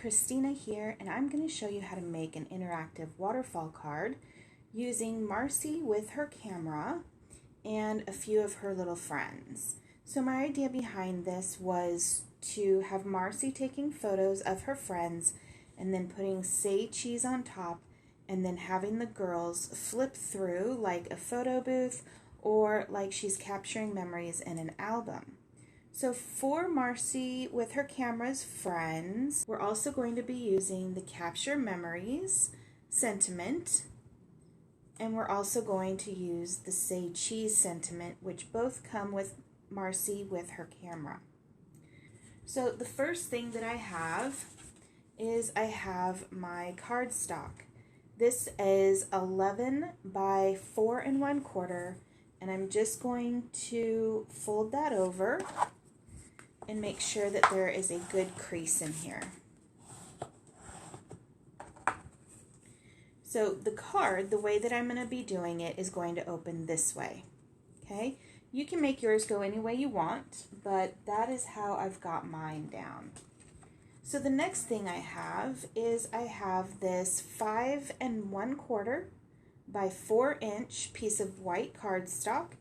Christina here, and I'm going to show you how to make an interactive waterfall card using Marci with her camera and a few of her little friends. So my idea behind this was to have Marci taking photos of her friends and then putting say cheese on top and then having the girls flip through like a photo booth or like she's capturing memories in an album. So for Marci with her camera's friends, we're also going to be using the Capture Memories sentiment, and we're also going to use the Say Cheese sentiment, which both come with Marci with her camera. So the first thing that I have is I have my cardstock. This is 11 by 4 1/4, and I'm just going to fold that over and make sure that there is a good crease in here. So the card, the way that I'm going to be doing it is going to open this way. Okay? You can make yours go any way you want, but that is how I've got mine down. So the next thing I have is I have this 5 1/4 by 4 inch piece of white cardstock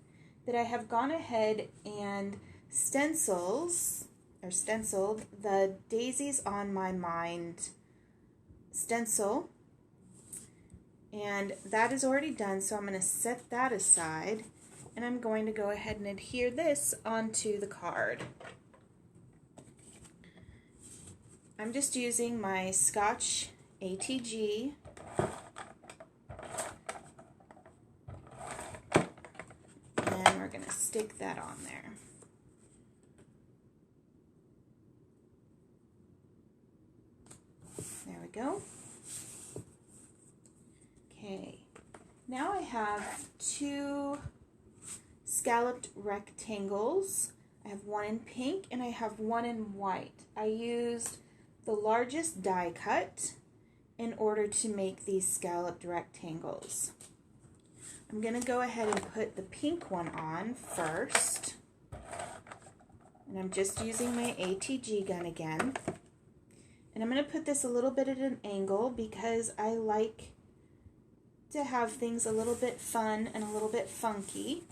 that I have gone ahead and stenciled the Daisies on My Mind stencil, and that is already done, so I'm going to set that aside and I'm going to go ahead and adhere this onto the card. I'm just using my Scotch ATG and we're going to stick that on there. There we go. Okay, now I have 2 scalloped rectangles. I have one in pink and I have one in white. I used the largest die cut in order to make these scalloped rectangles. I'm going to go ahead and put the pink one on first. And I'm just using my ATG gun again. And I'm going to put this a little bit at an angle because I like to have things a little bit fun and a little bit funky.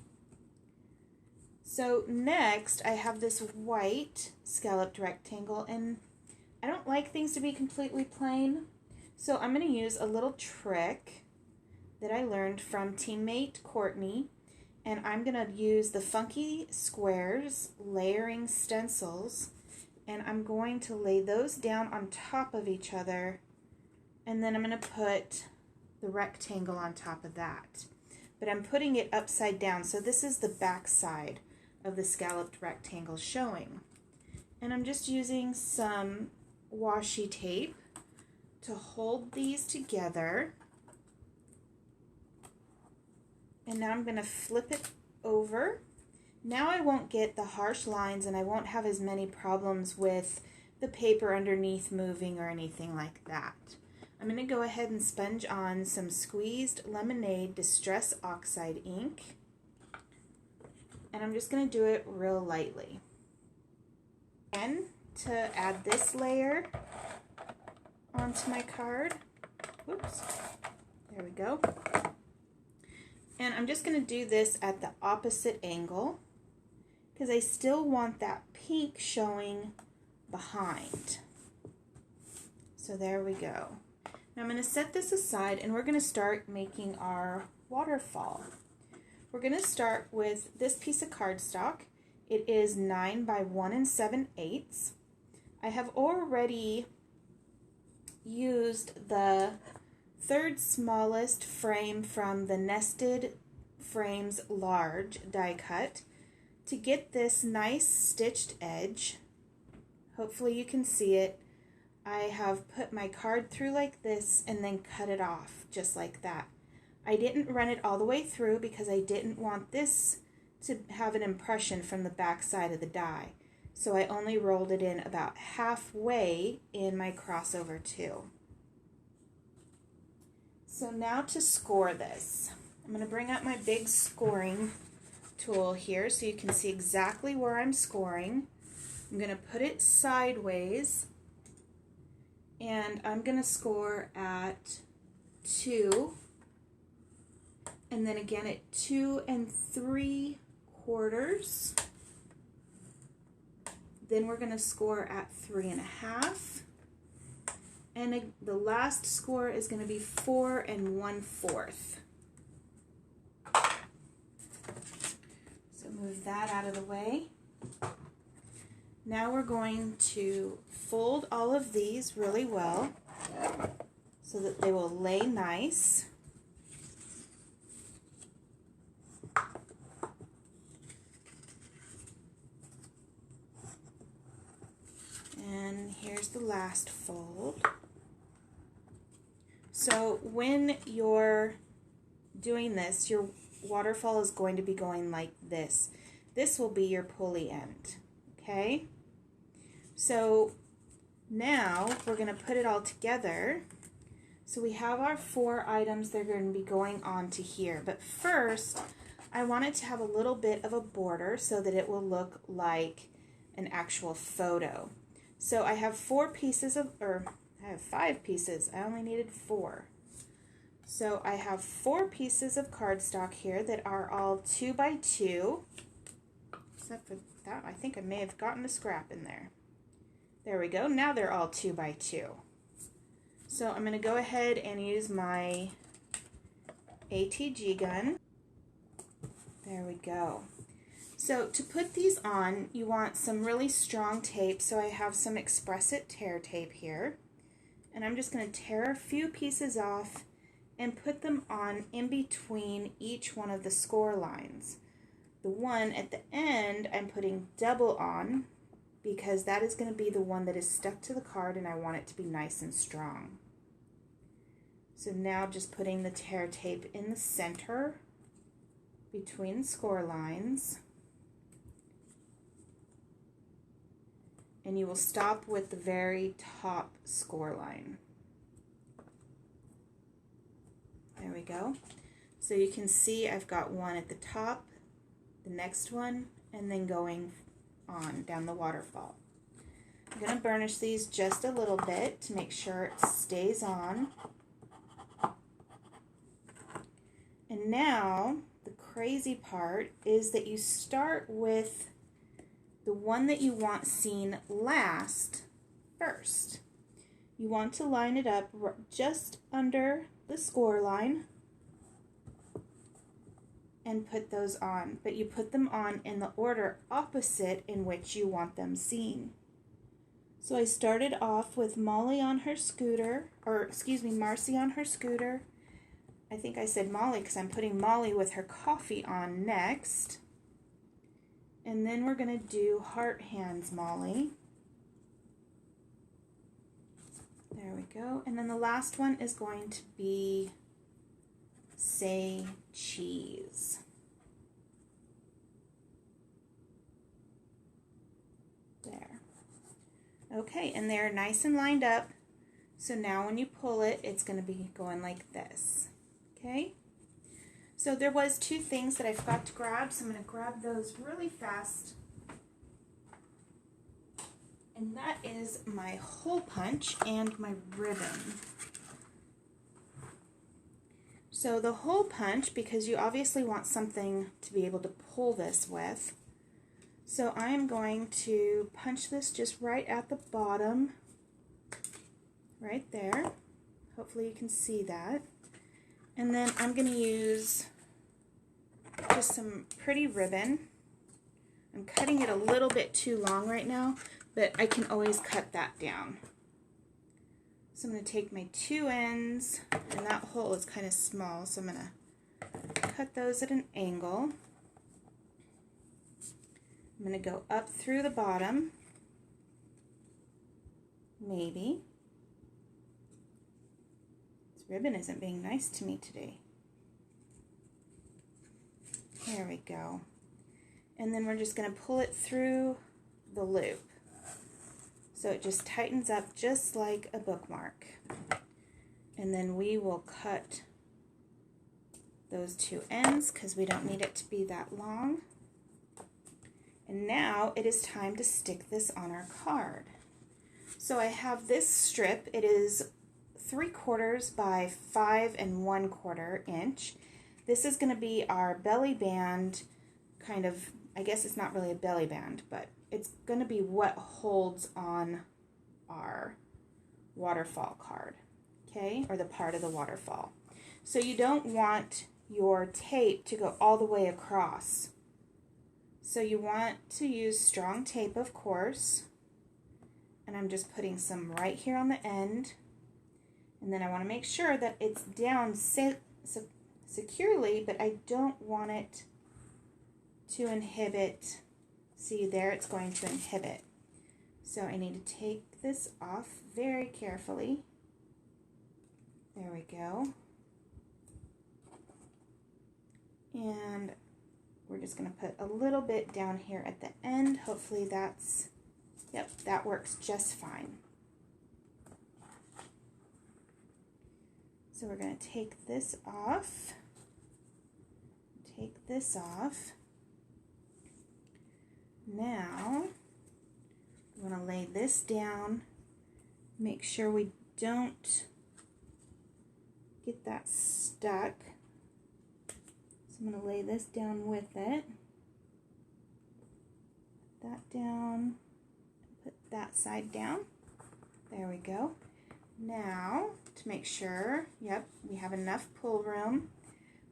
So next I have this white scalloped rectangle, and I don't like things to be completely plain. So I'm going to use a little trick that I learned from teammate Courtney, and I'm going to use the Funky Squares layering stencils, and I'm going to lay those down on top of each other, and then I'm going to put the rectangle on top of that. But I'm putting it upside down, so this is the back side of the scalloped rectangle showing. And I'm just using some washi tape to hold these together. And now I'm going to flip it over. Now I won't get the harsh lines and I won't have as many problems with the paper underneath moving or anything like that. I'm going to go ahead and sponge on some squeezed lemonade Distress Oxide ink. And I'm just going to do it real lightly. And to add this layer onto my card. Whoops. There we go. And I'm just going to do this at the opposite angle, because I still want that pink showing behind. So there we go. Now I'm going to set this aside and we're going to start making our waterfall. We're going to start with this piece of cardstock. It is 9 by 1 7/8. I have already used the 3rd smallest frame from the Nested Frames Large die cut to get this nice stitched edge. Hopefully you can see it. I have put my card through like this and then cut it off just like that. I didn't run it all the way through because I didn't want this to have an impression from the back side of the die. So I only rolled it in about halfway in my crossover too. So now to score this, I'm going to bring up my big scoring tool here so you can see exactly where I'm scoring. I'm going to put it sideways And I'm going to score at 2, and then again at 2 3/4. Then we're going to score at 3 1/2, and the last score is going to be 4 1/4. So move that out of the way. Now we're going to fold all of these really well so that they will lay nice. And here's the last fold. So when you're doing this, your waterfall is going to be going like this. This will be your pulley end, okay? So now we're going to put it all together. So we have our 4 items that are going to be going on to here. But first, I want it to have a little bit of a border so that it will look like an actual photo. So I have 4 pieces of, or I have 5 pieces. I only needed 4. So I have 4 pieces of cardstock here that are all 2 by 2. Except for that, I think I may have gotten a scrap in there. There we go. Now they're all 2 by 2. So I'm going to go ahead and use my ATG gun. There we go. So to put these on, you want some really strong tape. So I have some Express It tear tape here. And I'm just going to tear a few pieces off and put them on in between each one of the score lines. The one at the end I'm putting double on because that is going to be the one that is stuck to the card and I want it to be nice and strong. So now just putting the tear tape in the center between score lines. And you will stop with the very top score line. There we go. So you can see I've got one at the top, the next one, and then going on down the waterfall. I'm going to burnish these just a little bit to make sure it stays on. And now the crazy part is that you start with the one that you want seen last first. You want to line it up just under the score line and put those on, but you put them on in the order opposite in which you want them seen. So I started off with Molli on her scooter, or excuse me, Marci on her scooter. I think I said Molli because I'm putting Molli with her coffee on next. And then we're going to do Heart Hands Molli. There we go. And then the last one is going to be Say Cheese. There. Okay, and they're nice and lined up. So now when you pull it, it's going to be going like this. Okay? So there was 2 things that I forgot to grab, so I'm going to grab those really fast. And that is my hole punch and my ribbon. So the hole punch, because you obviously want something to be able to pull this with. So I'm going to punch this just right at the bottom, right there. Hopefully you can see that. And then I'm going to use just some pretty ribbon. I'm cutting it a little bit too long right now, but I can always cut that down. So I'm going to take my 2 ends, and that hole is kind of small, so I'm going to cut those at an angle. I'm going to go up through the bottom, maybe. This ribbon isn't being nice to me today. There we go. And then we're just going to pull it through the loop. So it just tightens up just like a bookmark. And then we will cut those 2 ends because we don't need it to be that long. And now it is time to stick this on our card. So I have this strip. It is 3/4 by 5 1/4 inch. This is going to be our belly band, kind of, I guess it's not really a belly band, but it's going to be what holds on our waterfall card, okay, or the part of the waterfall. So you don't want your tape to go all the way across. So you want to use strong tape, of course, and I'm just putting some right here on the end, and then I want to make sure that it's down securely, but I don't want it to inhibit. See there, it's going to inhibit. So I need to take this off very carefully. There we go. And we're just going to put a little bit down here at the end. Hopefully that's, yep, that works just fine. So we're going to take this off. Take this off. Now, we want to lay this down. Make sure we don't get that stuck. So I'm going to lay this down with it. Put that down. Put that side down. There we go. Now, to make sure, yep, we have enough pull room.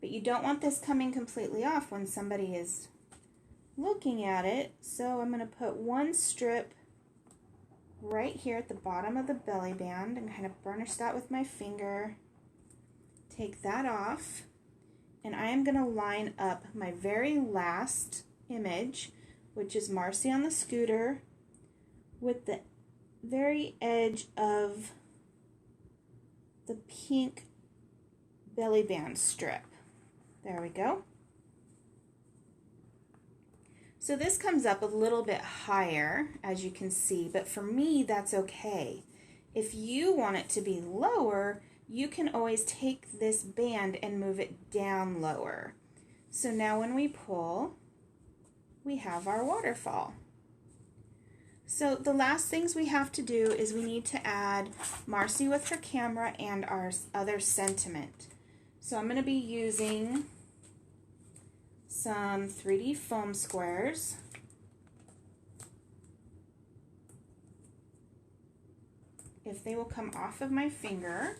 But you don't want this coming completely off when somebody is looking at it. So I'm going to put one strip right here at the bottom of the belly band and kind of burnish that with my finger. Take that off. And I am going to line up my very last image, which is Marci on the scooter, with the very edge of the pink belly band strip. There we go. So this comes up a little bit higher, as you can see, but for me, that's okay. If you want it to be lower, you can always take this band and move it down lower. So now when we pull, we have our waterfall. So the last things we have to do is we need to add Marci with her camera and our other sentiment. So I'm going to be using some 3D foam squares. If they will come off of my finger.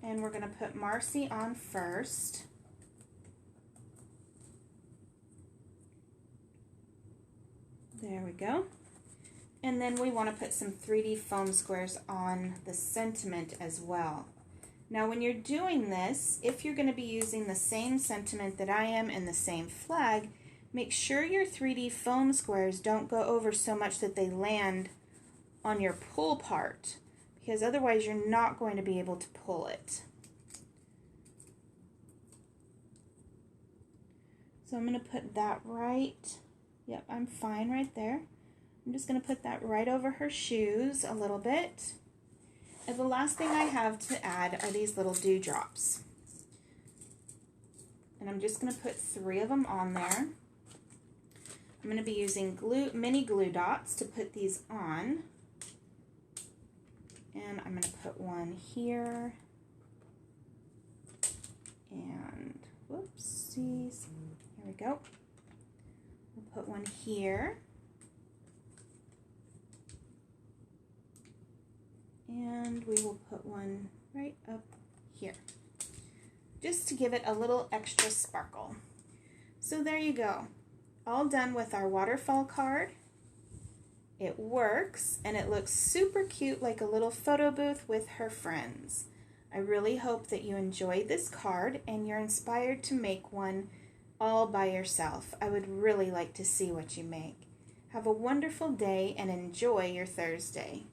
And we're going to put Marci on first. There we go. And then we want to put some 3D foam squares on the sentiment as well. Now when you're doing this, if you're going to be using the same sentiment that I am and the same flag, make sure your 3D foam squares don't go over so much that they land on your pull part, because otherwise you're not going to be able to pull it. So I'm going to put that right, yep, I'm fine right there. I'm just going to put that right over her shoes a little bit. And the last thing I have to add are these little dewdrops. And I'm just going to put 3 of them on there. I'm going to be using mini glue dots to put these on. And I'm going to put one here. And, whoopsies. Here we go. We'll put one here. And we will put one right up here, just to give it a little extra sparkle. So there you go. All done with our waterfall card. It works, and it looks super cute, like a little photo booth with her friends. I really hope that you enjoyed this card and you're inspired to make one all by yourself. I would really like to see what you make. Have a wonderful day and enjoy your Thursday.